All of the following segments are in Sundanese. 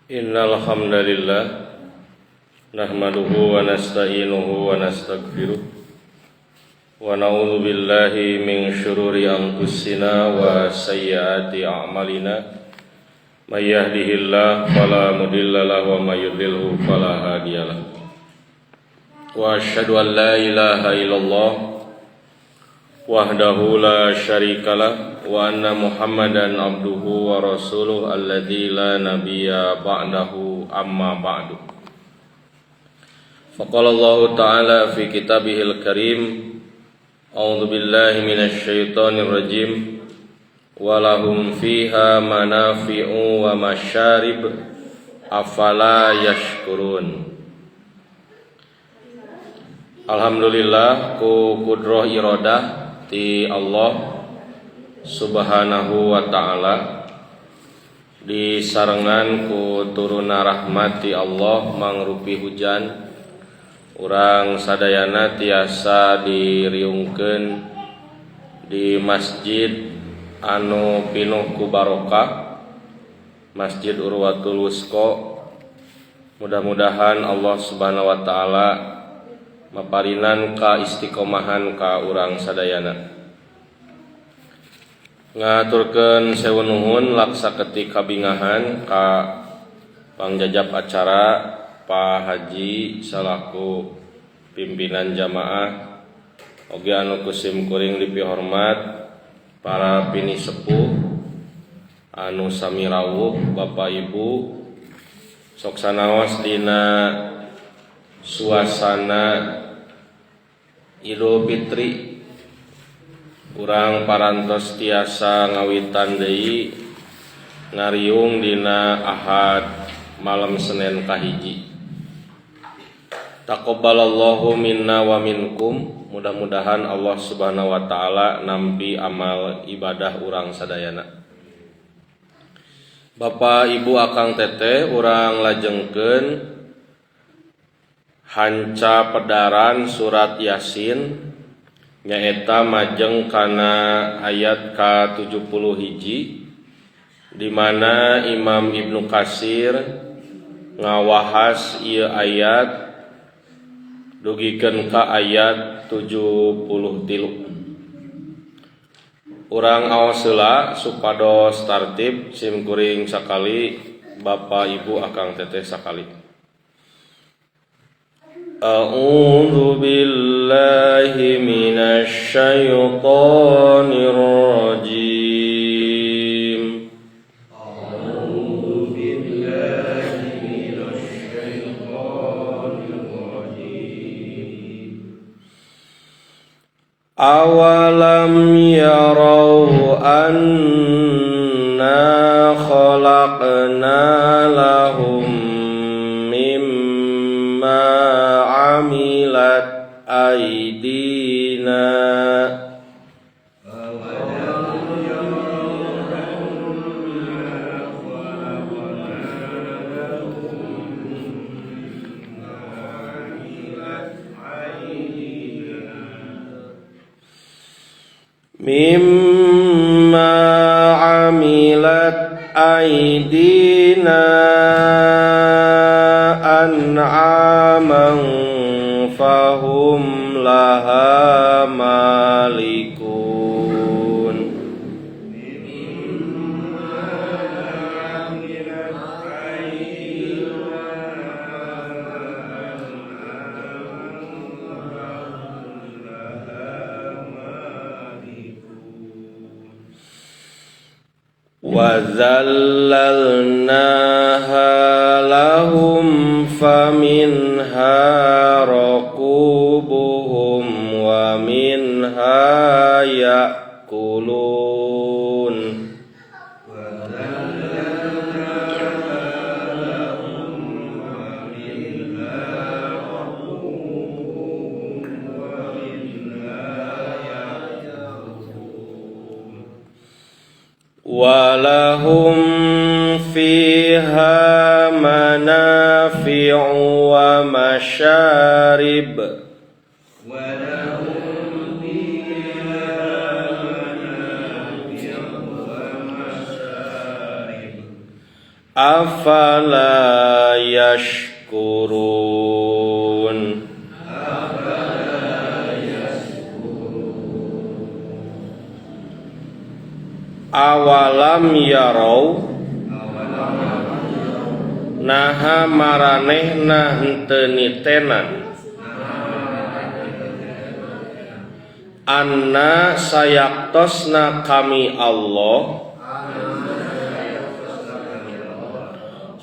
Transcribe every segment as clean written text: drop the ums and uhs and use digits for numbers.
Innal hamdalillah nahmaduhu wa nasta'inuhu wa nastaghfiruh wa na'udzu billahi min syururi anfusina wa sayyiati a'malina may yahdihillahu fala mudilla lahu wa may yudlilhu fala hadiyalah wa asyhadu an la ilaha illallah wahdahu la syarikalah wa anna Muhammadan abduhu wa rasuluh alladzi la nabiyya ba'dahu amma ba'du. Faqala Allah ta'ala fi kitabihil karim a'udzu billahi minasy syaithanir rajim wa lahum fiha manafi'u wa masyarib afala yashkurun. Alhamdulillah ku kudroh iradah ti Allah subhanahu wa ta'ala disarengan ku turuna rahmat ti Allah mangrupi hujan urang sadayana tiasa diriungkeun di masjid anu pinuh ku barokah Masjid Urwatul Wusqa. Mudah-mudahan Allah subhanahu wa ta'ala maparinan ka istiqomahan ka urang sadayana. Ngaturkeun sewu nuhun laksaketi kabingahan ka pangjajab acara Pak Haji salaku pimpinan jamaah oge anu kusim kuring dipihormat para pini sepuh anu sami rawuh Bapak Ibu sok sanaos dina suasana Idul Fitri urang parantos tiasa ngawitan deui ngariung dina Ahad malam Senin kahiji. Taqabbalallahu minna wa minkum. Mudah-mudahan Allah Subhanahu wa taala nampi amal ibadah urang sadayana. Bapak Ibu akang teteh urang lajengkeun hanca pedaran surat Yasin nyaeta majeng kana ayat ka-70 hiji di mana Imam Ibnu Katsir ngawahas ieu ayat dugikeun ka ayat 73. Urang aos heula supados tartib sim kuring sakali Bapak Ibu akang teteh sakali. A'udzu billahi minasy syaithanir rajim. A'udzu billahi minasy syaithanir rajim. Awalam yarau anna khalaqna lahum amilat aidina mimma amilat aidina an'aman fahum laha malikun. Wa zallalnaha lahum faminha raqubuhum wa minha ya'kulun. Walahum fiha manafi'u wa masyarib. Walahum fiha manafi'u wa masyarib. afala yashkurun. Awalam yarau naha maranehna henteu nitenan anna sayaktosna kami Allah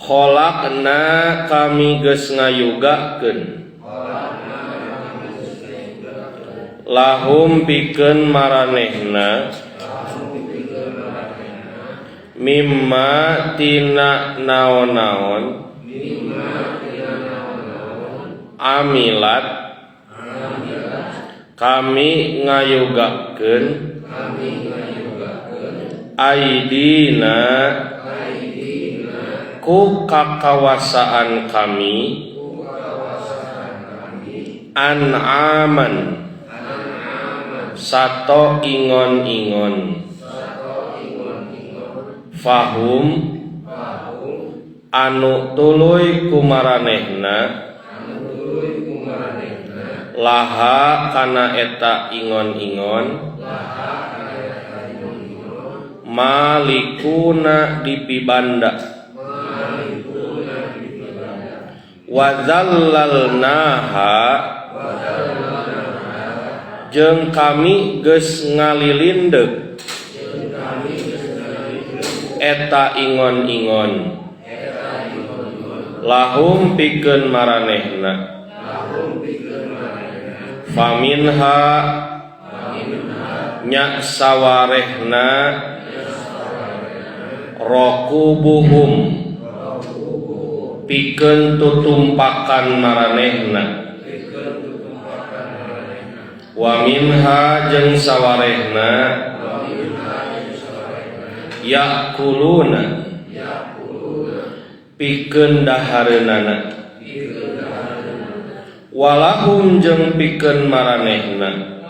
kholakna kami geus ngayugakeun lahum pikeun maranehna mimma tina naon-naon amilat kami ngayugakeun aidina ku kakawasaan kami an'aman sato ingon-ingon fahum anu tuluy kumaranehna laha kana eta ingon-ingon malikuna dipibanda wazallalnaha jeung kami geus ngalilindeg eta ingon-ingon lahum pikeun maranehna faminha nya sawarehna rokubuhum pikeun tutumpakan maranehna wa minha jeung sawarehna yakuluna pikeun dahareunana walahum jeung pikeun maranehna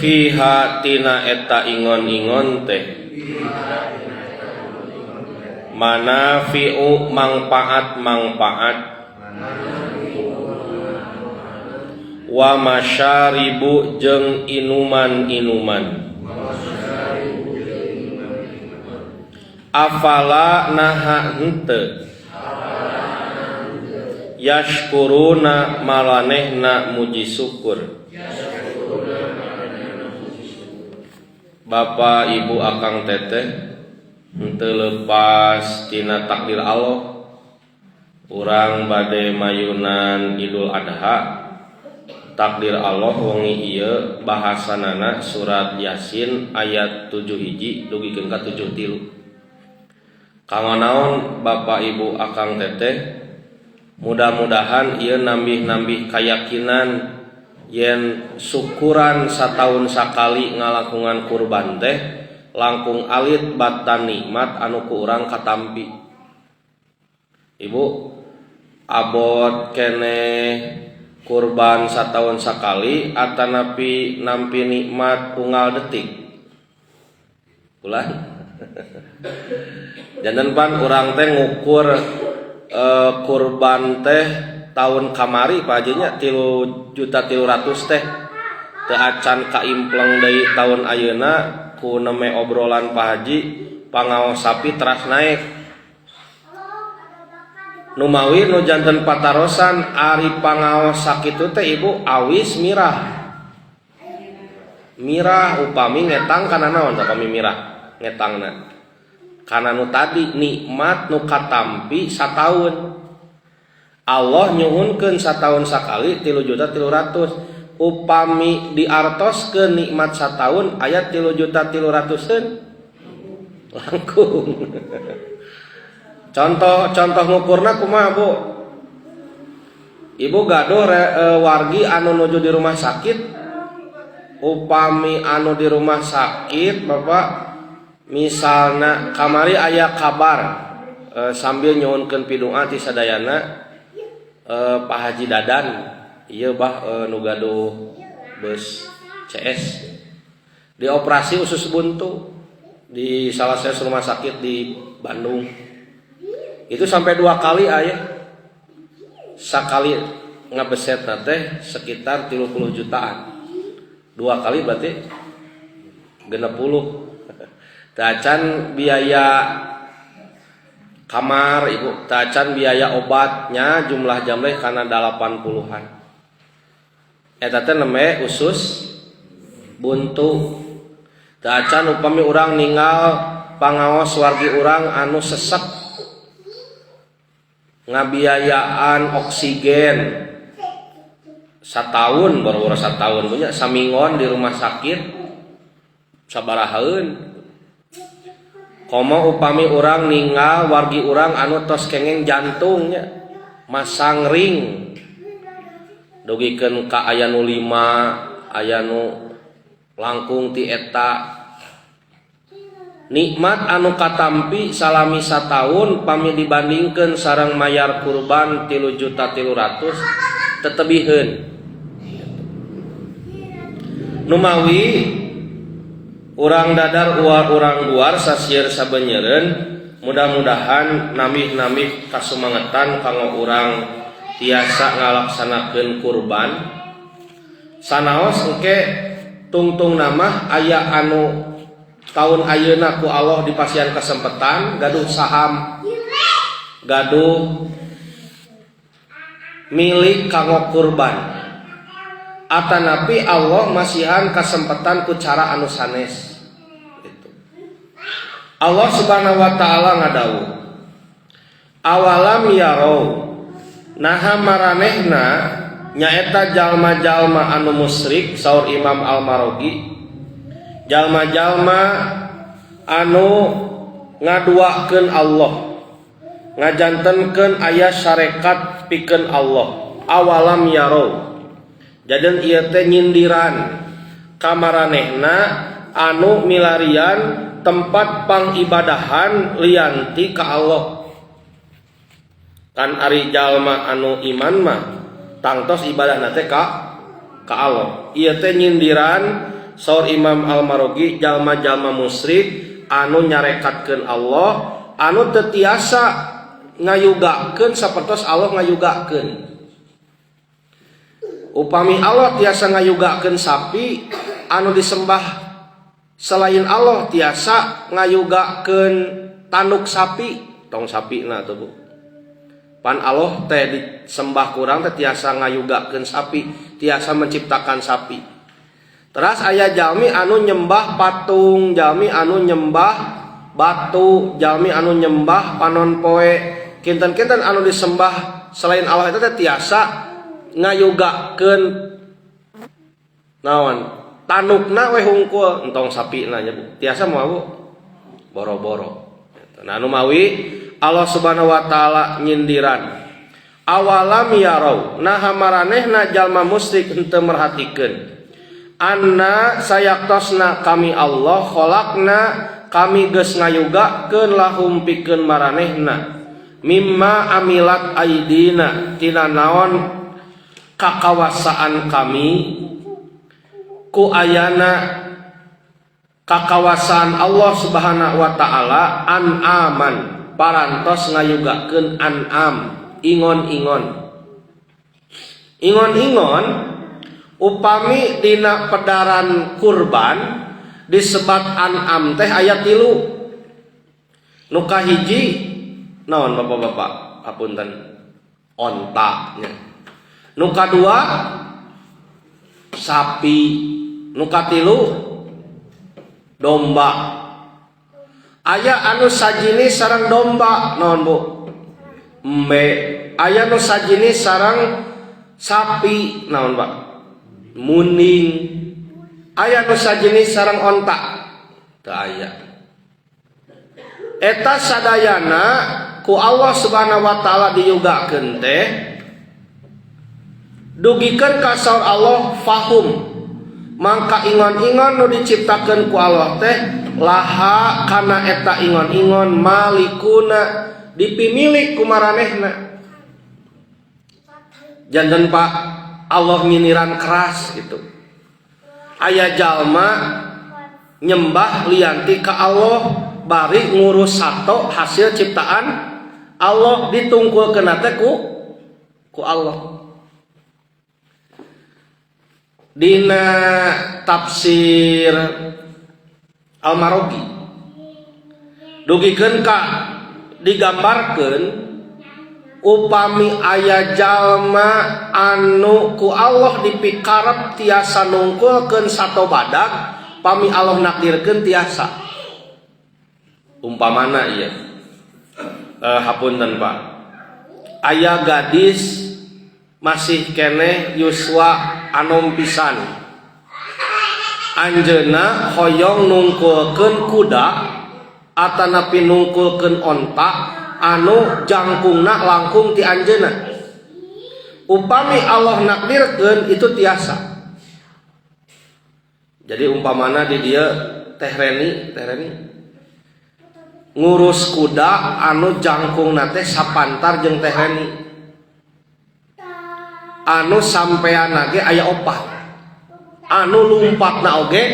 fiha tina eta ingon-ingon teh manafi'u mangpaat wa masyaribu jeung inuman-inuman afala naha henteu yashkuruna maranehna muji syukur. Bapak Ibu akang teteh henteu lepas tina takdir Allah urang bade mayunan Idul Adha. Takdir Allah wengi ieu bahasanana surat Yasin ayat 7 hiji dugikeun ka 7 Kanggo naon Bapak Ibu akang teteh mudah-mudahan ieu nambih-nambih kayakinan yen syukuran sataun sakali ngalakungan kurban teh langkung alit batan nikmat anu ku urang katampi. Ibu abot keneh kurban sataun sakali atanapi nampi nikmat unggal detik. Ulah janten pan urang teh ngukur kurban teh tahun kamari Pak Hajinya 3.300.000 teh teu acan kaimpleng deui tahun ayeuna ku neme obrolan Pak Haji pangaos sapi teras naik nu mawi nu janten patarosan ari pangaos sakitu teh Ibu awis mirah upami ngetang kana naon upami mirah ngetangna kana nu tadi nikmat nu katampi sataun Allah nyuhunkeun sataun sakali 3.300.000 upami diartoskeun nikmat sataun aya 3.300.000 langkung contoh ngukurna kumaha Bu Ibu gaduh wargi anu nuju di rumah sakit upami anu di rumah sakit Bapak misalna kamari aya kabar sambil nyuhunkeun pidungah ti sadayana Pak Haji Dadan ieu nu gaduh bus CS dioperasi usus buntu di salah satu rumah sakit di Bandung. Itu sampai 2 kali aya. Sakali ngabeset teh sekitar 30 jutaan. 2 kali berarti 60. Tacan biaya kamar ibu, tacan biaya obatnya jumlah jamleh karena 80-an. Eta teh neme usus buntu. Tacan upami urang ninggal pangaos wargi urang anu sesek ngabiayaan oksigen satahun baru satahun punya samingon di rumah sakit sabarahaeun. Komo upami urang ninggal wargi urang anu tos kengeng jantungnya masang ring dugikeun ka aya nu 5 aya nu langkung ti eta nikmat anu katampi salami sataun pami dibandingkeun sareng mayar kurban 3.300.000 tetebiheun numawi urang dadar uar urang luar sasieun sabenyeureun mudah-mudahan namih-namih kasumangetan kanggo urang tiasa ngalaksanakeun kurban sanaos engke tungtung nama aya anu tahun ayeuna ku Allah dipasihan kesempatan gaduh saham gaduh milik kanggo kurban atanapi Allah masihan kesempatan ku cara anu sanes. Allah Subhanahu wa taala ngadawuh awalam yarau naha maranehna nyaeta jalma-jalma anu musyrik saur Imam Al-Marogi jalma-jalma anu ngaduakeun Allah ngajantenkeun aya syarekat pikeun Allah awalam yarau jadeun ieu teh nyindiran kamaranehna anu milarian tempat pangibadahan lianti ka Allah kan ari jalma anu iman mah tangtos ibadahna teh ka Allah ieu teh nyindiran saur Imam Al-Marogi jalma-jalma musyrik anu nyarekatkeun Allah anu teu tiasa ngayugakeun sapertos Allah ngayugakeun upami Allah tiasa ngayugakeun sapi anu disembah selain Allah tiasa ngayugakeun tanduk sapi tong sapina tuh Bu pan Allah teh disembah kurang teh tiasa ngayugakeun sapi tiasa menciptakan sapi teras aya jalmi anu nyembah patung jalmi anu nyembah batu jalmi anu nyembah panon poe kinten-kinten anu disembah selain Allah itu teh tiasa ngayugakeun naon tanukna we hungkul entong sapina nya Bu tiasa moal Bu boro-boro nah anu mawi Allah Subhanahu wa taala nyindiran awalam yarau naha maranehna jalma musyrik henteu merhatikeun anna sayaktosna kami Allah khalaqna kami geus ngayugakeun lahum pikeun maranehna mimma amilat aidina tina naon kakawasaan kami ku ayana kakawasaan Allah Subhanahu wa taala an'aman parantos ngayugakeun an'am ingon-ingon upami dina pedaran kurban disebat an'am teh aya 3 nu kahiji naon bapak-bapak apunten onta nya nu kadua sapi nu katilu domba aya anu sajinis sareng domba naon Bu embe aya nu sajinis sareng sapi naon Pak muning aya nu sajenis sareng onta teu aya eta sadayana ku Allah Subhanahu wa taala diyugakeun teh dugikeun ka saur Allah fahum mangka ingon-ingon nu diciptakeun ku Allah teh laha kana eta ingon-ingon malikuna dipimilik ku maranehna janten Pak Allah nyiniran keras gitu aya jalma nyembah lianti ka Allah bari ngurus sato hasil ciptaan Allah ditungkulkeun teh ku Allah. Dina tafsir Al-Maroghi dugikeun ka digambarkeun upami aya jalma anu ku Allah dipikarep tiasa nungkulkeun sato badag pami Allah nakdirkeun tiasa. Umpamana ieu hapunten Pak, aya gadis masih keneh yuswa anom pisan, anjeunna hoyong nungkulkeun kuda atanapi nungkulkeun onta anu jangkungna langkung ti anjeunna. Upami Allah nakdirkeun itu tiasa. Jadi umpamana di dia Teh Reni ngurus kuda anu jangkungna teh sapantar jeung Teh Reni, anu sampean ge aya opat, anu lumpatna oge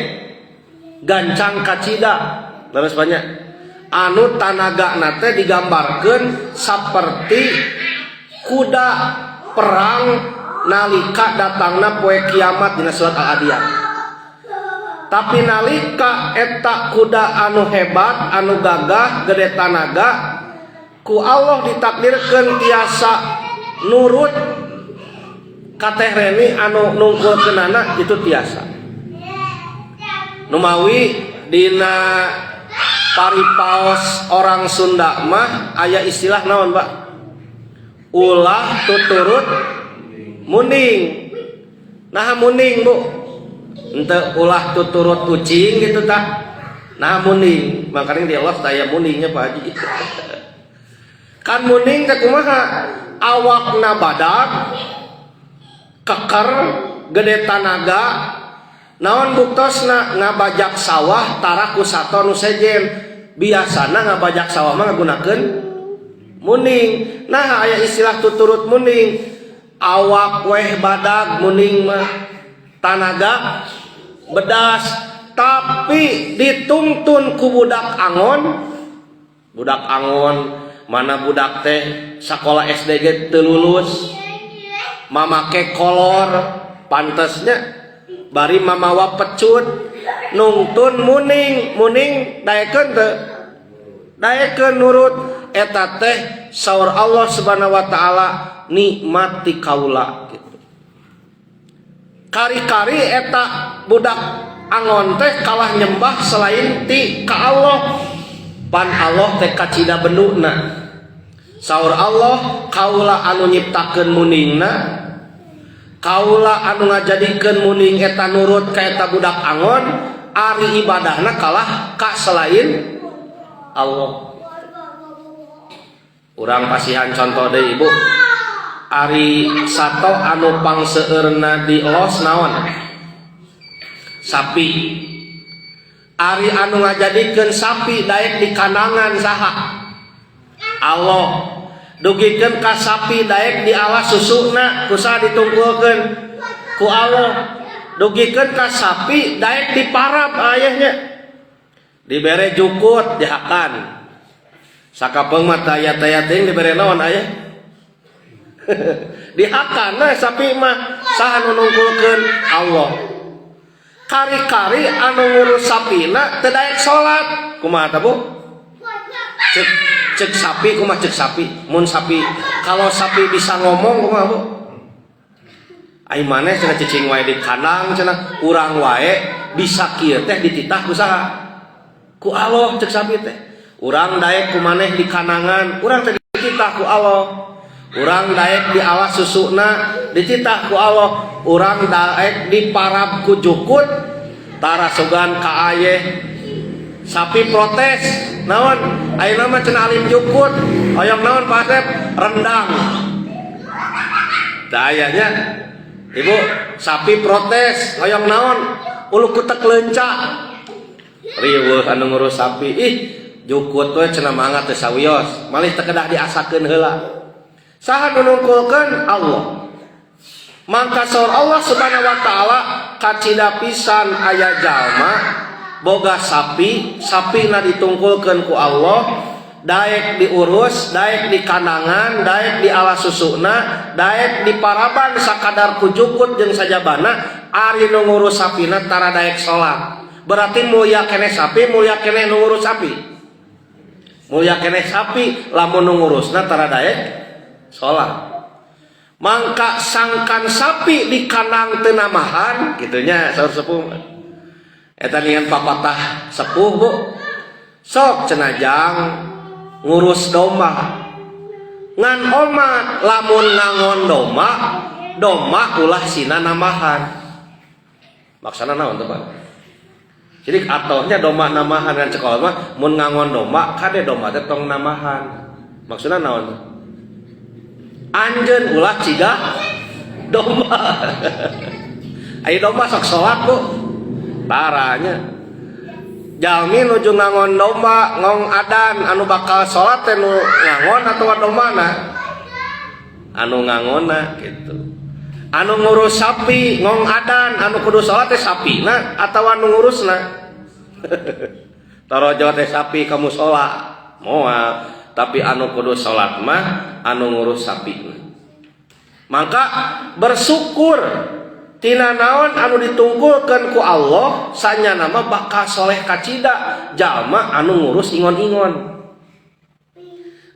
gancang kacida, terus banyak anu tanagana teh digambarkeun saperti kuda perang nalika datangna poe kiamat dina surat Al-Adiyat. Tapi nalika eta kuda anu hebat, anu gagah, gede tanaga, ku Allah ditakdirkeun tiasa nurut ka Teh Reni anu nungkulkeunana itu tiasa. Numawi dina paripaos orang Sunda mah aya istilah naon, Pak? Ulah tuturut munding. Nah munding, Bu. Ente ulah tuturut kucing gitu tak. Nah munding, makanya di Allah saya mundingnya Pak Haji. Kan munding teh kumaha? Awakna badag, keker, gede tanaga, naon buktosna ngabajak sawah tara ku sato nu sejen. Biasana ngabajak sawah mah ngagunakeun munding. Nah aya istilah tuturut munding. Awak weh badag munding mah tanaga bedas, tapi dituntun ku budak angon mana budak teh sekolah SD ge teu lulus mamake kolor pantesnya bari mamawa pecut nungtun muning daekeun teu daekeun nurut eta teh saur Allah Subhanahu wa taala nikmati kaula gitu. Kari-kari eta budak angon teh kalah nyembah selain ti ka Allah, pan Allah teh kacida benduna. Saur Allah kaula anu nyiptakeun muningna, kaula anu ngajadikeun muning eta nurut ka eta budak angon, ari ibadahna kalah ka selain Allah. Urang pasihan contoh deui Ibu. Ari sato anu pangseueurna dilos naon? Sapi. Ari anu ngajadikeun sapi daek di kanangan saha? Allah. Dugikeun ka sapi daek di alas susuna kusaha ditungkulkeun? Ku Allah. Dugikeun ka sapi daek di parab ayahnya. Dibere jukut dihakan. Sakapeung mah tayat-tayat teh dibere naon ayah? Dihakan sapi mah saha nu nungkulkeun Allah. Kari-kari anu ngurus sapina teu daek salat kumaha tah Bu? Cek sapi kumaha cek sapi? Mun sapi kalau sapi bisa ngomong kumaha Bu? Ai maneh cenah cicing wae di kandang cenah urang wae bisa kieu teh dititah ku saha? Ku Allah cek sapi teh. Urang daek ku maneh di kanangan, urang teh dititah ku Allah. Urang daek di alas susuna dititah ku Allah, urang daek di parab ku jukut tara sogan ka ayeh sapi protes naon ayeuna mah cenah alim jukut hoyong naon Pak Asep rendang da ayahnya Ibu sapi protes hoyong naon ulu kutek leunca riweuh anu ngurus sapi ih jukut we cenah mangga teu sawios malih teu kedah diasakeun heula. Saha nunungkulkeun Allah. Mangka saur Allah Subhanahu wa taala kacida pisan aya jalma boga sapi na ditungkulkeun ku Allah, daek diurus, daek di kandangan, daek di alas susuna, daek di paraban sakadar kujukut jeung sajabana, ari nu ngurus sapina tara daek salat. Berarti mulia keneh sapi, mulia keneh nu ngurus sapi. Mulia keneh sapi lamun nu ngurusna tara daek salat. Mangka sangkan sapi di kandang teu namahan, kitunya saur sepuh. Eta ningan papatah sepuh, Bu. Sok cenajang ngurus domba. Ngan omat lamun ngangon domba ulah sina namahan. Maksana naon teh, Pak? Jadi atohnya domba namahan kan sekolah mah mun ngangon domba kade domba teh tong namahan. Maksudna naon? Anjeun ulah ciga domba. Aya domba sok salat, Bu. Taranya jalmi nuju ngangon domba ngong adan anu bakal salat teh nu ngangon atawa dombana? Anu ngangonna gitu. Anu ngurus sapi ngong adan anu kudu salat teh sapina atawa anu ngurusna? Tarajo teh sapi kamu salat moal, tapi anu kudu salat mah anu ngurus sapina. Maka bersyukur tina naon anu ditungkulkeun ku Allah sanyana mah bakal soleh kacida jalma anu ngurus ingon-ingon.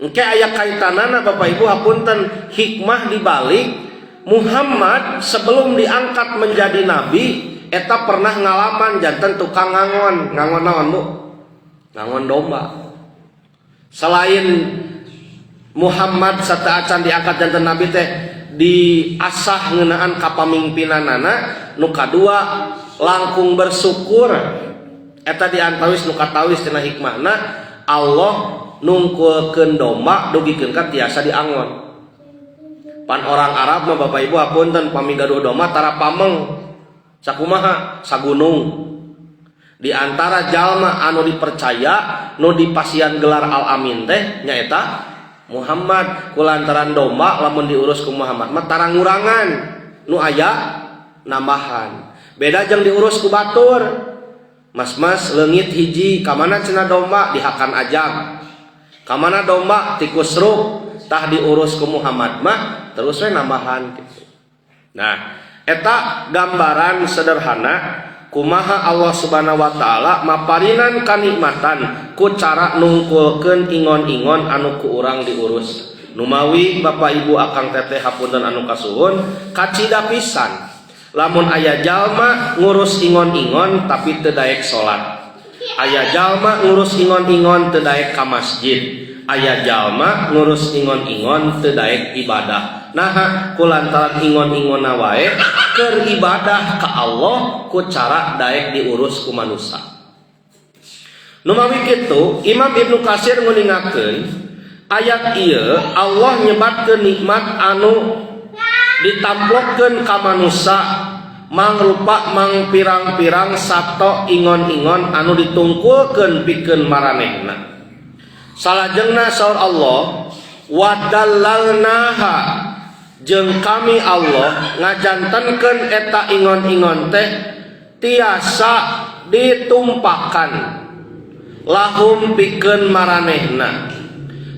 Engke aya kaitanana Bapak Ibu hapunten hikmah dibalik Muhammad sebelum diangkat menjadi nabi eta pernah ngalaman janten tukang ngangon naon, Bu? Ngangon domba. Selain Muhammad sateuacan diangkat janten nabi teh diasah ngeunaan kapamimpinanana, nu kadua langkung bersyukur eta diantawis nu katawis tina hikmahna Allah nungkulkeun domba dugikeun ka tiasa diangon. Pan orang Arab mah Bapak Ibu hapunten pamigaduh domba tara pameng sakumaha sagunung. Di antara jalma anu dipercaya nu dipasian gelar Al-Amin teh nyaeta Muhammad. Kulantaran domba lamun diurus ku Muhammad mah tara ngurangan nu aya nambahan. Beda jeung diurus ku batur. Mas-mas leungit hiji ka mana cenah domba dihakan ajang. Ka mana domba tikusruk tah diurus ku Muhammad mah terus we nambahan gitu. Nah, eta gambaran sederhana kumaha Allah Subhanahu wa taala maparinan kanikmatan ku cara nungkulkeun ingon-ingon anu ku urang diurus. Numawi Bapak Ibu akang teteh hapunten anu kasuhun kacida pisan lamun aya jalma ngurus ingon-ingon tapi teu daek salat. Aya jalma ngurus ingon-ingon teu daek ka masjid. Aya jalma ngurus ingon-ingon teu daek ibadah. Nah, kulantaran ingon-ingonna wae keur ibadah ka Allah ku cara daek diurus ku manusia. Numawi kitu Imam Ibnu Katsir nguningakeun ayat ieu Allah nyebatkeun nikmat anu ditamplokeun ka manusia mangrupa mang pirang-pirang sato ingon-ingon anu ditungkulkeun pikeun maranehna. Salajengna saur Allah wadallalnaha jeung kami Allah ngajantenkeun eta ingon-ingon teh tiasa ditumpakan lahum pikeun maranehna.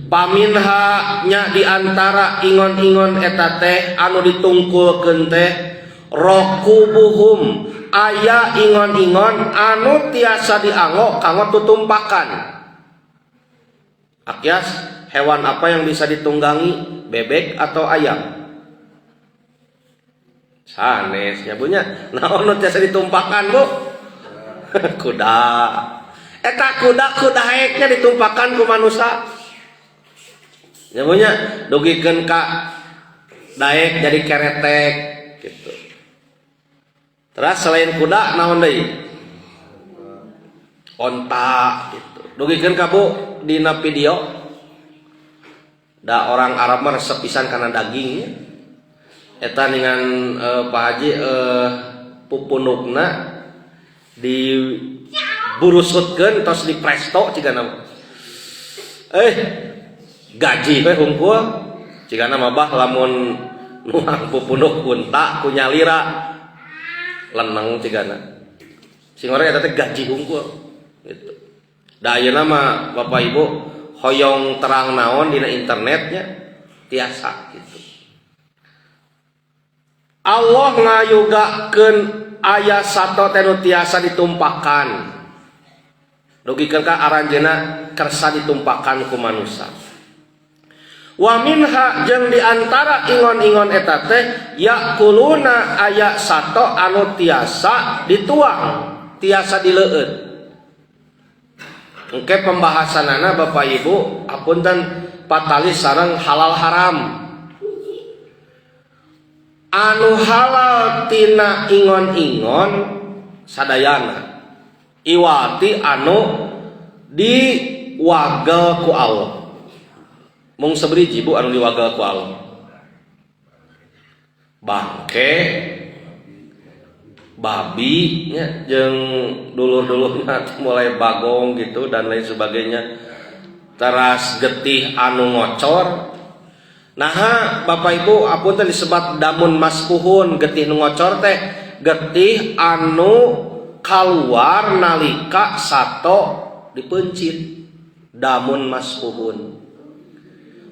Paminha nya diantara ingon-ingon eta teh anu ditungkulkeun teh rokubuhum aya ingon-ingon anu tiasa dianggo kanggo tutumpakan. Akyas hewan apa yang bisa ditunggangi, bebek atau ayam? Sanes nyabunya naon nu tiasa ditumpakan, Bu? Kuda. Eta kuda haeknya ditumpakan ku manusia. Nyabunya dugikeun ka daek jadi keretek gitu. Terus selain kuda naon deui? Onta gitu. Dugikeun ka Bu dina video da orang Arab mah resep pisan kana daging eta dengan Pak Haji pupunukna di burusutkeun tos di presto cigana gaji we hungkul cigana mah bah lamun nuang pupunuk unta ku nyalira leneng cigana sing orang eta teh gaji hungkul. gitu. Da ayeuna mah Bapak Ibu hoyong terang naon dina internetnya tiasa gitu. Allah ngayugakeun aya sato teh nu tiasa ditumpakan. Dugikeun ka aranjeunna kersa ditumpakan ku manusia. Wa minha jeung diantara ingon-ingon eta teh yakuluna aya sato anu tiasa dituang, tiasa dileueut. Engke pembahasanana Bapak Ibu apunten patalis sareng halal haram. Anu halal tina ingon-ingon sadayana iwati anu diwagel ku Allah. Mung sabriji Bu anu diwagel ku Allah. Bangke, babi nya jeung dulur-dulurna mulai bagong gitu dan lain sebagainya. Teras getih anu ngocor. Nah, Bapak Ibu apunten disebut damun maspuhun, getih nu ngocor teh getih anu kaluar nalika sato dipencit. Damun maspuhun.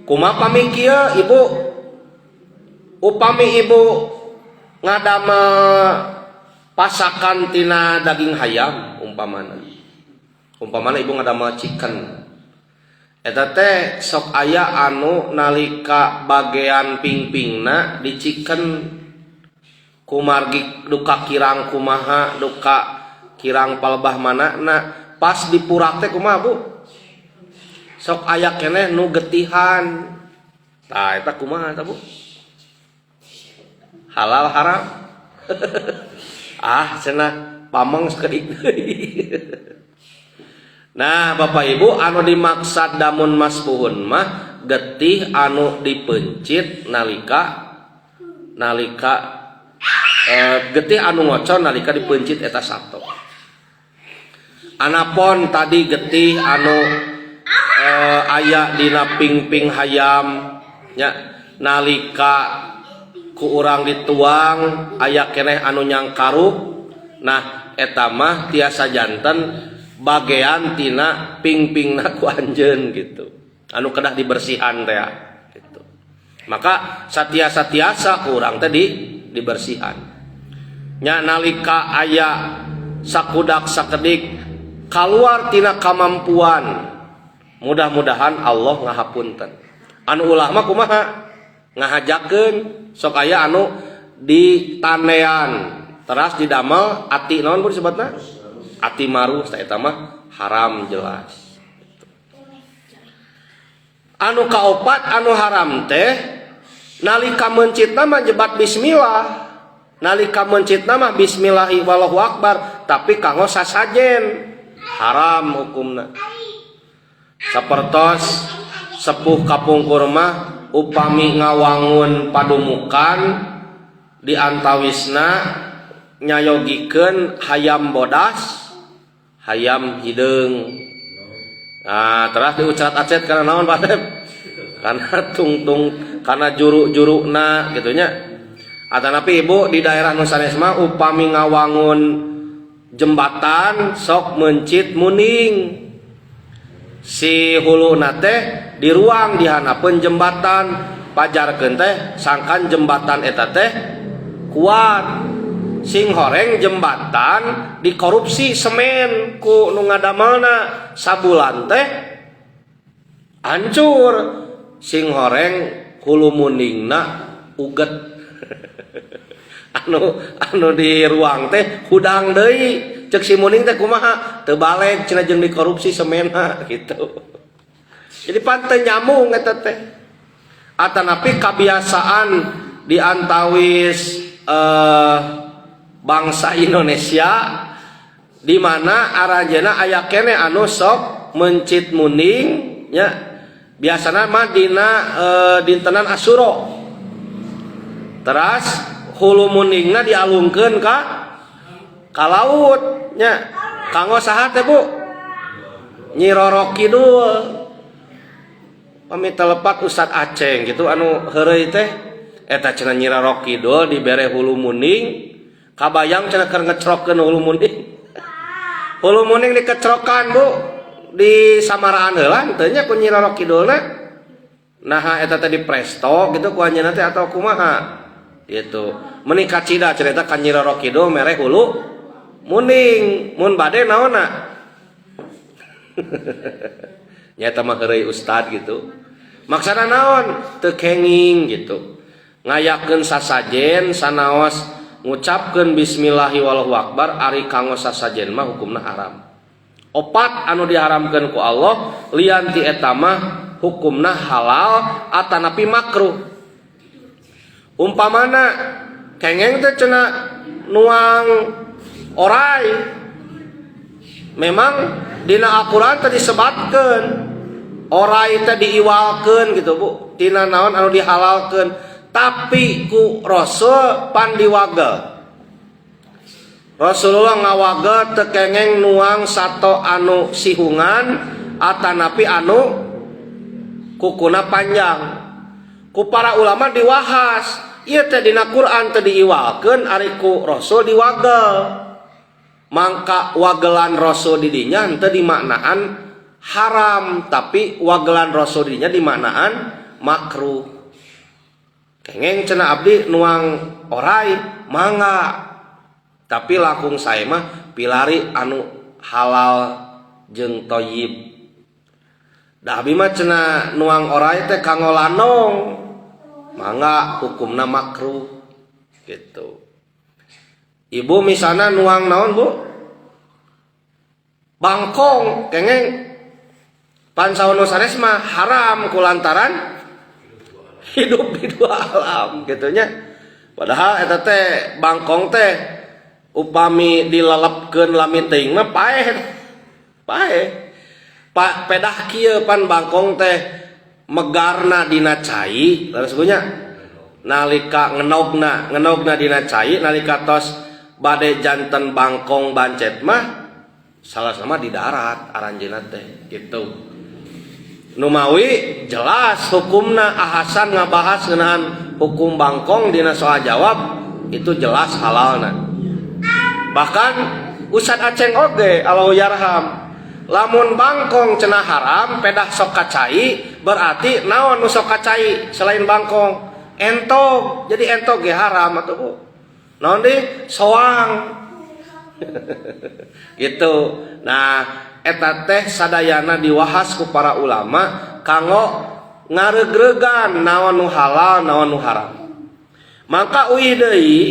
Kumaha pami kieu Ibu? Upami Ibu ngadamel pasakan tina daging hayam umpamana. Umpamana Ibu ngadamel chicken. Eta teh sok aya anu nalika bagean pingpingna di chicken kumargi duka kirang kumaha duka kirang palebah manana pas dipurak teh kumaha Bu? Sok aya keneh nu getihan. Tah eta kumaha tah Bu? Halal haram? Cenah pamong sakedik deui. Nah, Bapak Ibu anu dimaksud damun maspuhun mah getih anu dipencit nalika getih anu ngocor nalika dipencit eta sato. Anapun tadi getih anu aya dina ping-ping hayam nya nalika ku urang dituang aya keneh anu nyangkarup. Nah eta mah tiasa janten bagean tina ping-pingna ku anjeun gitu anu kedah dibersihan teh gitu. Maka satiasa-tiasa ku urang teh dibersihan nya nalika aya sakudak sakedik kaluar tina kamampuan mudah-mudahan Allah ngahapunten. Anu ulah mah kumaha ngahajakeun sok aya anu ditanean teras didamel ati naon pun disebutna ati maru eta mah haram jelas. Anu kaopat anu haram teh nalika mencitna mah jebat bismillah. Nalika mencitna mah bismillahi wallahu akbar tapi kanggo sasajen haram hukumna. Sapertos sepuh kapungkur mah upami ngawangun padumukan di antawisna nyayogikeun hayam bodas hayam hideung. Nah teras diucat acet karena naon Pak? Karena tungtung karena juru-juruna gitunya. Atanapi Ibu di daerah nu sanes mah upami ngawangun jembatan sok mencit muning si huluna teh di ruang dihanapeun jembatan pajarkeun teh sangkan jembatan eta teh kuat sing horeng jembatan dikorupsi semen ku nu ngadamelna sabulan teh hancur sing horeng hulu muningna uget anu di ruang teh hudang deui cek si muning teh kumaha teu balik cenah jeung dikorupsi semenna gitu. Jadi panteu nyambung eta teh. Atanapi kebiasaan di antawis bangsa Indonesia di mana aranjeuna aya keneh anu sok mencit muning nya biasana mah dina dintenan Asyura. Teras hulu muningna dialungkeun ka laut nya kanggo saha teh Bu? Nyi Roro Kidul. Pami telepak Ustad Aceng gitu anu heureuy teh eta cenah Nyi Roro Kidul dibere hulu muning kabayang cenah keur ngecrokeun hulu muning. Hulu muning dikecrokan Bu di samaraan heula teu nya ku Nyi Roro Kidulna. Nah eta teh di presto gitu ku anjeunna teh atau kumaha? Gitu. Menikah cida cerita ka Nyi Roro Kidul mere hulu muning mun bade naonna. Nyata mah heureuy ustad gitu. Maksana naon? Teu kenging gitu. Ngayakeun sasajen sanaos ngucapkeun bismillahi wallahu akbar ari kanggo sasajen mah hukumna haram. Opat anu diharamkeun ku Allah lian ti eta mah hukumna halal atanapi makruh. Umpamana kengeng teh cenah nuang orai. Memang dina Al-Qur'an teh disebatkeun orai teh diiwalkeun gitu Bu. Tina naon anu dihalalkeun, tapi ku Rasul pan diwagel. Rasulullah ngawagel teu kengeng nuang sato anu sihungan atanapi anu kukuna panjang. Ku para ulama diwahas, ieu teh dina Quran teh diiwalkeun ari ku Rasul diwagel. Mangka wagelan Rasul di dinya teu dimaknaan haram, tapi wagelan Rasul di dinya dimaknaan makruh. Kengeng cenah abdi nuang orai mangga, tapi langkung sae mah pilari anu halal jeung thayyib. Da abdi mah cenah nuang orai teh kanggo lanong mangga hukumna makruh gitu. Ibu misalnya nuang naon Bu? Bangkong kengeng pan saono sanes mah haram kulantaran hidup di dua alam gitu nya. Padahal eta teh bangkong teh upami dilelepkeun lamiting mah paeh. Paeh. Pedah kieu pan bangkong teh megarna dina cai, terus punya nalika ngenogna dina cai nalika tos bade janten bangkong bancet mah salah sama di darat aranjeunna teh gitu. Numawi jelas hukumna ahasan ngabahas ngeunaan hukum bangkong dina soal jawab itu jelas halalna. Bahkan Ustad Aceng oge Allahu yarham lamun bangkong cenah haram pedah sok kacai berarti naon nu sok kacai selain bangkong entog, jadi entog ge haram atuh Bu. Naon deui? Soang. Gitu. Nah, eta teh sadayana diwahas ku para ulama kanggo ngaregregan naon nu halal, naon nu haram. Maka uih deui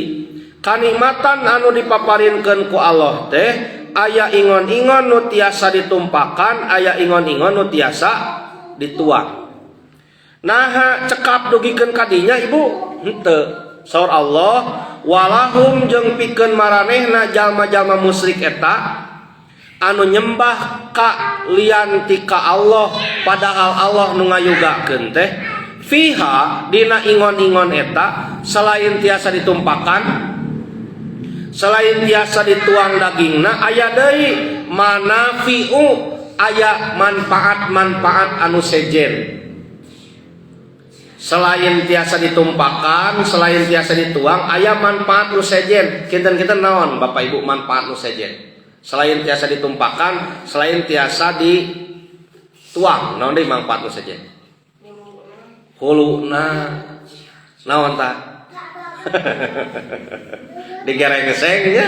kanikmatan anu dipaparinkeun ku Allah teh aya ingon-ingon nu tiasa ditumpakan, aya ingon-ingon nu tiasa dituang. Nah, cekap dugikeun kadinya Ibu? Henteu. Saur Allah, walahum jeung pikeun maranehna jalma-jalma musyrik eta anu nyembah ka lian ti ka Allah padahal Allah nu ngayugakeun teh fiha dina ingon-ingon eta selain tiasa ditumpakan, selain tiasa dituang dagingna aya deui manafi'u aya manfaat-manfaat anu sejen. Selain tiasa ditumpakan, selain tiasa dituang, aya manfaat nu sejen. Kinten-kinten naon Bapak Ibu manfaat nu sejen? Selain tiasa ditumpakan, selain tiasa dituang, naon deui manfaat nu sejen? Huluna naon tah? Digereng-geseng nya.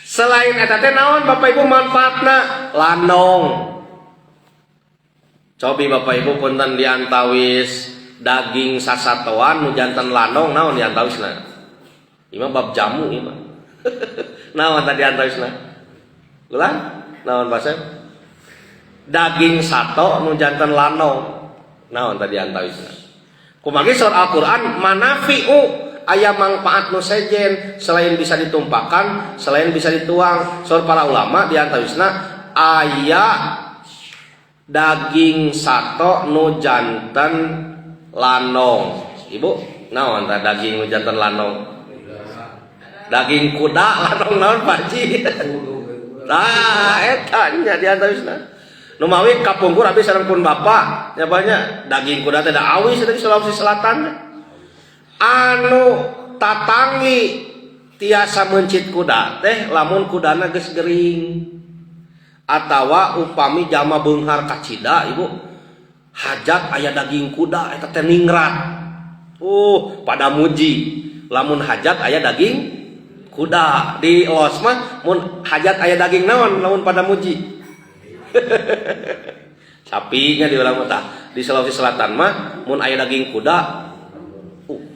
Selain eta teh naon Bapak Ibu manfaatna? Landong. Cobi Bapak Ibu punten diantawis daging sasatoan nu janten lanong naon diantawisna? Imah bab jamu imah. Naon tadi diantawisna? Ulang? Naon Pak Sep? Daging sato nu janten lanong. Naon tadi diantawisna? Kumagi surah Al-Qur'an manafi'u aya manfaat nu sejen selain bisa ditumpahkan, selain bisa dituang. Surah para ulama diantawisna aya daging sato nu janten lanong. Ibu, naon tah daging nu janten lanong? Daging kuda lanong naon Pak Ji? Tah eta nya diantawisna. Nu mawi kapungkur abis sareng bapak, nya banyak daging kuda teh da awis tadi Sulawesi Selatan. Anu tatangi tiasa mencit kuda teh lamun kudana geus gering atawa upami jama beunghar kacida ibu hajat aya daging kuda eta teh ningrat pada muji lamun hajat aya daging kuda di los mah mun hajat aya daging naon lamun pada muji sapinya di ulang tah di Sulawesi Selatan mah mun aya daging kuda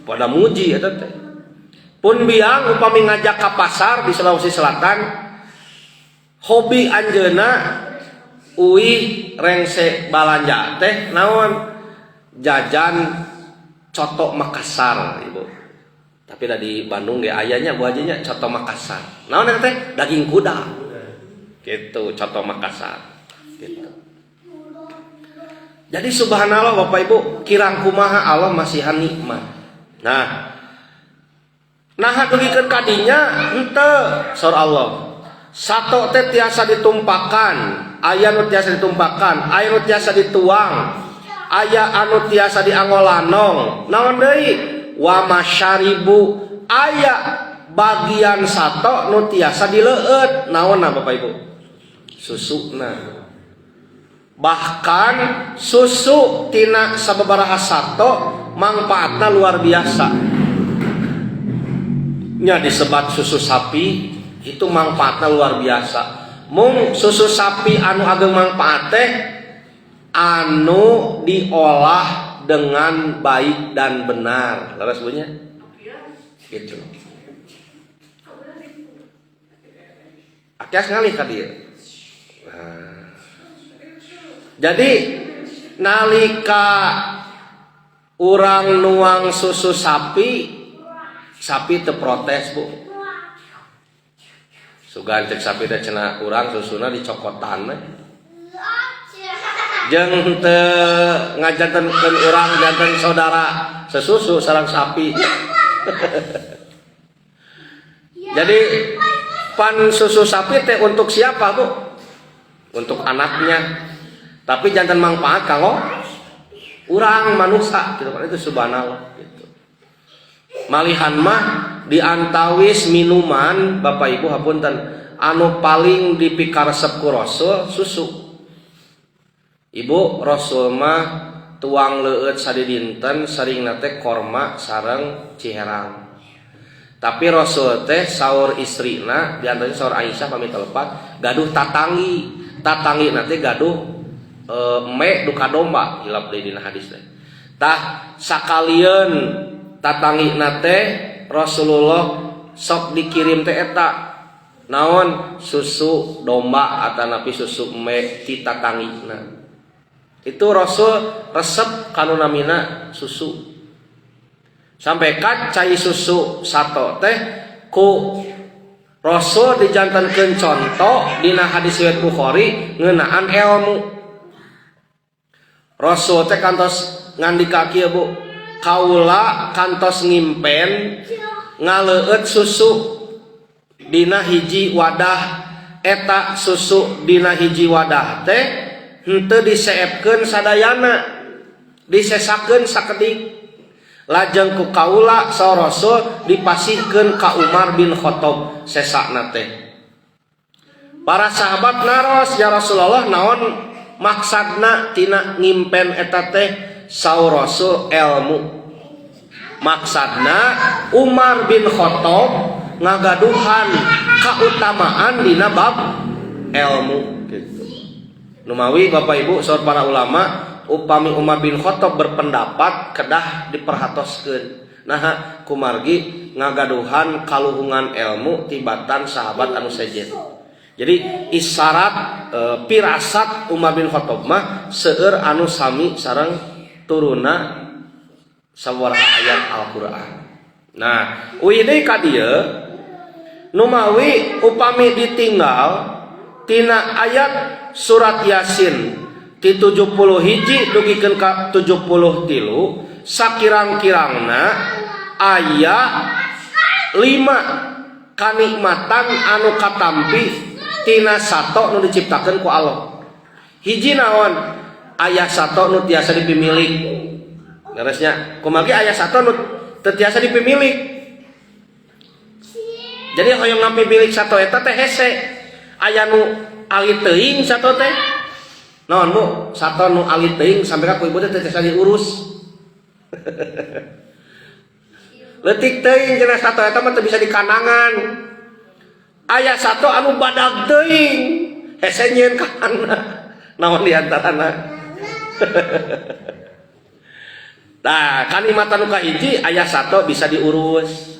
pada muji eta teh pun biang upami ngajak ka pasar di Sulawesi Selatan hobi anjeuna uih rengse balanja teh naon jajan coto Makassar ibu tapi da di Bandung ge ayanya bu hajinya coto Makassar naon eta teh daging kuda gitu coto Makassar gitu. Jadi subhanallah Bapak Ibu kirang kumaha Allah masihan nikmat nah dugikeun kadinya henteu saur Allah sato teh tiasa ditumpakan aya nu tiasa ditumpakan aya nu tiasa dituang aya anu tiasa diangolanong naon deui wa masyaribu aya bagian sato nu tiasa dileueut naonna Bapak Ibu susuna bahkan susu tina sababaraha sato mangpaatna luar biasa nya disebat susu sapi itu mangpaatna luar biasa mung susu sapi anu ageng mangpaat teh anu diolah dengan baik dan benar laras bunyinya gitu akias ngalih ka dieu jadi nalika urang nuang susu sapi teu protes bu sugan cek sapi teh cenah urang susuna dicokotan jeung teu ngajantenkeun urang janten saudara sesusu sareng sapi jadi pan susu sapi teh untuk siapa bu untuk anaknya tapi jantan manfaat kalau urang manusia gitu kan itu subhanallah gitu. Malihan mah diantawis minuman Bapak Ibu hapunten anu paling dipikaresep ku Rasul susu. Ibu Rasul mah tuang leueut sadidinten saringna teh korma sareng ciherang. Tapi Rasul teh saur istrina diantaranya saur Aisyah pami telepat gaduh tatangi nanti gaduh me duka domba hilap deui dina hadis teh. Tah sakalian tatangi nate Rasulullah sok dikirim teh eta naon susu domba atanapi susu me ti tatangina. Itu Rasul resep kanu namina susu. Sampai kat cai susu sato teh ku Rasul dijantankeun contoh dina hadis riwayat Bukhari ngeunaan ilmu. Rasul teh kantos ngandika kieu Bu, kaula kantos ngimpen ngaleueut susu dina hiji wadah eta susu dina hiji wadah teh henteu diseepkeun sadayana disesakeun sakedik lajeng ku kaula saur Rasul dipasihkeun ka Umar bin Khattab sesakna teh para sahabat naros ya Rasulullah naon maksadna tina ngimpen eta teh saur Rasul ilmu maksadna Umar bin Khattab ngagaduhan kautamaan dina bab ilmu gitu. Numawi Bapak Ibu saur para ulama upami Umar bin Khattab berpendapat kedah diperhatoskeun nah kumargi ngagaduhan kaluhungan ilmu tibatan sahabat anu sejen. Jadi isyarat pirasat Umar bin Khattab mah seueur anu sami sareng turuna sabaraha ayat Al-Qur'an. Nah, uih deui ka dieu numawi upami ditinggal tina ayat surat Yasin ti 70 hiji dugikeun ka 73 sakirang-kirangna aya 5 kanikmatan anu katampi tina sato nu diciptakeun ku Allah. Hiji naon? Aya sato nu tiasa dipimilik. Beresnya, kumaha aya sato nu teu tiasa dipimilik. Jadi hoyong ngampi bilik sato eta teh hese. Aya nu alit teuing sato teh. Naon Bu? Sato nu alit teuing sampai ka ku ibu teh tiasa diurus. Leutik teuing cenah sato eta mah teu bisa dikanangan. Aya sato anu badag teuing. Hese nyieun ka handap. Naon di antarana? Nah, kanimatan nu kahiji aya sato bisa diurus.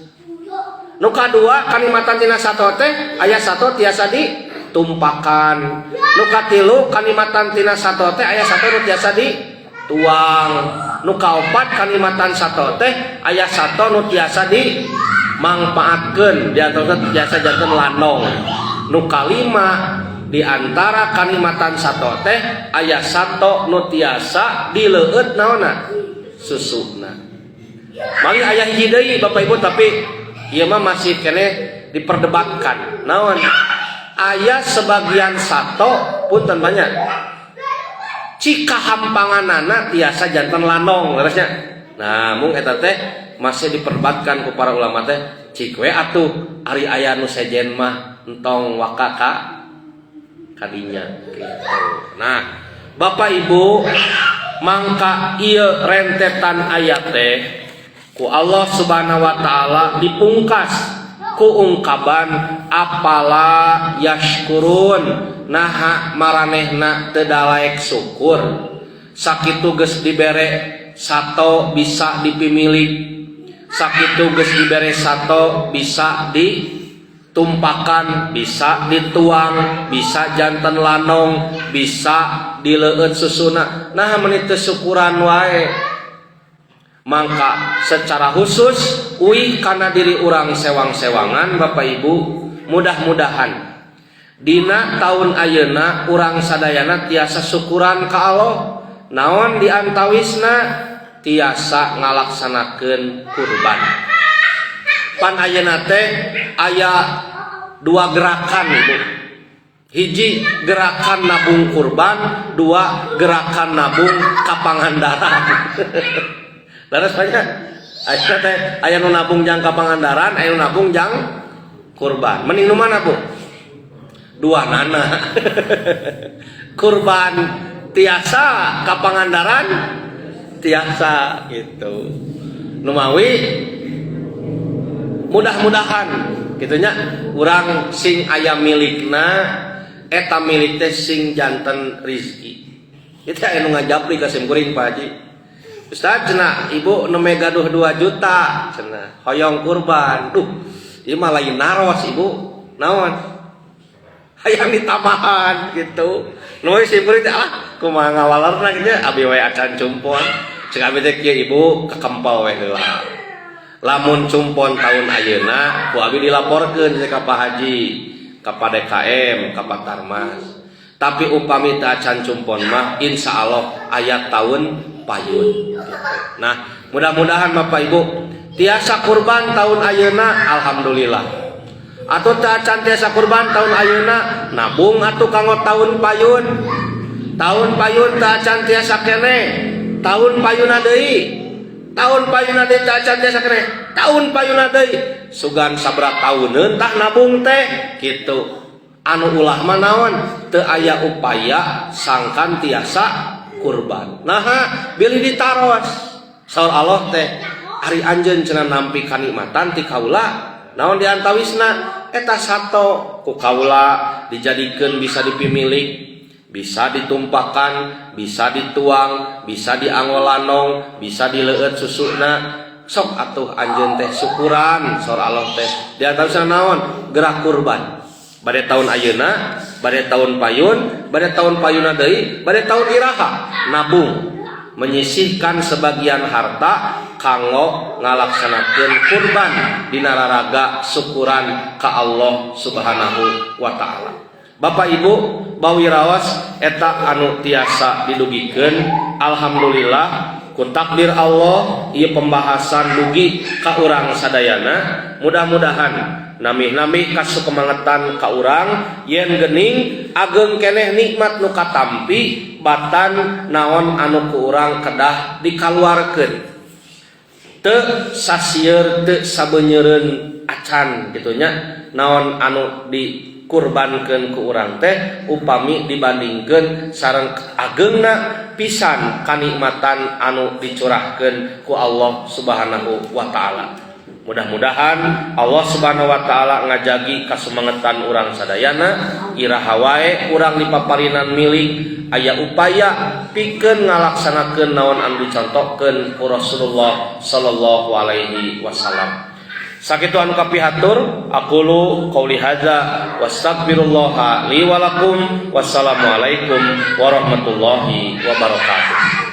Nu kadua kanimatan tina sato teh aya sato tiasa ditumpakan. Nu katilu kanimatan tina sato teh aya sato nu tiasa dituang. Nu kaopat kanimatan sato teh aya sato nu tiasa dimangpaatkeun, diantara tiasa janten lanong. Nu kalima di antara kanimatan sato teh aya sato nu tiasa dileueut naonna susuna. Mali aya hiji deui Bapak Ibu tapi ieu mah masih kene diperdebatkan. Naon? Aya sebagian sato punten banyak. Cika hampanganana tiasa janten lanong leresnya. Nah, mung eta teh masih diperdebatkan ku para ulama teh cik we atuh ari aya nu sejen mah entong wakaka kadinya gitu. Nah, Bapak Ibu mangka ieu rentetan ayat teh ku Allah Subhanahu wa taala dipungkas ku ungkapan apala yashkurun naha maranehna teu dalaek syukur sakitu geus dibere sato bisa dipimilik sakitu geus dibere sato bisa ditumpakan bisa dituang bisa janten lanong bisa dileueut susuna nah menit teu syukuran wae. Maka secara khusus uih kana diri urang sewang-sewangan Bapak Ibu mudah-mudahan dina tahun ayeuna urang sadayana tiasa syukuran ka Allah naon diantawisna tiasa ngalaksanakeun kurban. Pan ayeuna teh aya dua gerakan Ibu. Hiji gerakan nabung kurban, dua gerakan nabung kapangandaran. Laras banyak. Aya nu nabung jang kapangandaran, aya nu nabung jang kurban. Mending nu mana, Bu? Dua nana. Kurban tiasa, kapangandaran tiasa gitu. Numawi mudah-mudahan gitunya urang sing aya milikna eta milik teh sing janten rizki. Itu anu ngajapli ka sim kuring Pak Haji. Ustaz cenah ibu neme gaduh 2 juta cenah hoyong kurban. Duh, ieu mah lain naros ibu. Naon? Hayang ditambahan gitu. Nu sim kuring teh ah kumaha ngawalerna kieu abi we acan cumpon. Ceuk abi teh kieu ibu kakempel we heula. Lamun cumpon tahun ayeuna ku abi dilaporkeun ka Pak Haji, ka Pak DKM, ka Pak Tarmas. Tapi upami teu acan cumpon mah insyaallah aya tahun payun. Nah, mudah-mudahan Bapak Ibu tiasa kurban tahun ayeuna alhamdulillah. Atuh teu acan tiasa kurban tahun ayeuna nabung atuh kanggo tahun payun. Tahun payun teu acan tiasa keneh. Tahun payuna deui. Tahun payuna deui teu acan tiasa keneh. Tahun payuna deui sugan sabaraha tauneun tah nabung teh kitu. Anu ulah mah naon teu aya upaya sangkan tiasa kurban. Nah, bilih ditaros. Saur Allah teh ari anjeun cenah nampi kanikmatan ti kaula. Naon diantawisna eta sato ku kaula dijadikeun bisa dipimilik, bisa ditumpahkan, bisa dituang, bisa dianggolanong, bisa dileueut susuna. Sok atuh anjeun teh syukuran saur Allah teh. Diantawisna naon? Gerak kurban. Bade tahun ayeuna, bade tahun payun, bade tahun payuna deui, bade tahun iraha nabung menyisihkan sebagian harta kanggo ngalaksanakeun kurban dina raraga syukuran ka Allah Subhanahu wa taala. Bapak Ibu bawiraos eta anu tiasa didugikeun alhamdulillah ku takdir Allah ieu pembahasan dugi ka urang sadayana mudah-mudahan namih-namih kasukemangetan ka urang yen geuning ageng keneh nikmat nu katampi batan naon anu ku urang kedah dikaluarkeun teu sasieun teu sabeunyereun acan kitu nya naon anu dikurbankeun ku urang teh upami dibandingkeun sareng ageungna pisan kanikmatan anu dicurahkeun ku Allah Subhanahu wa taala. Mudah-mudahan Allah Subhanahu wa taala ngajagi kasumangetan urang sadayana iraha wae urang dipaparinan milik aya upaya pikeun ngalaksanakeun naon anu dicontohkeun ku Rasulullah sallallahu alaihi wasallam. Sakitu anu kapihatur aqulu qauli hadza wastaghfirullaha li wa lakum. Wassalamualaikum warahmatullahi wabarakatuh.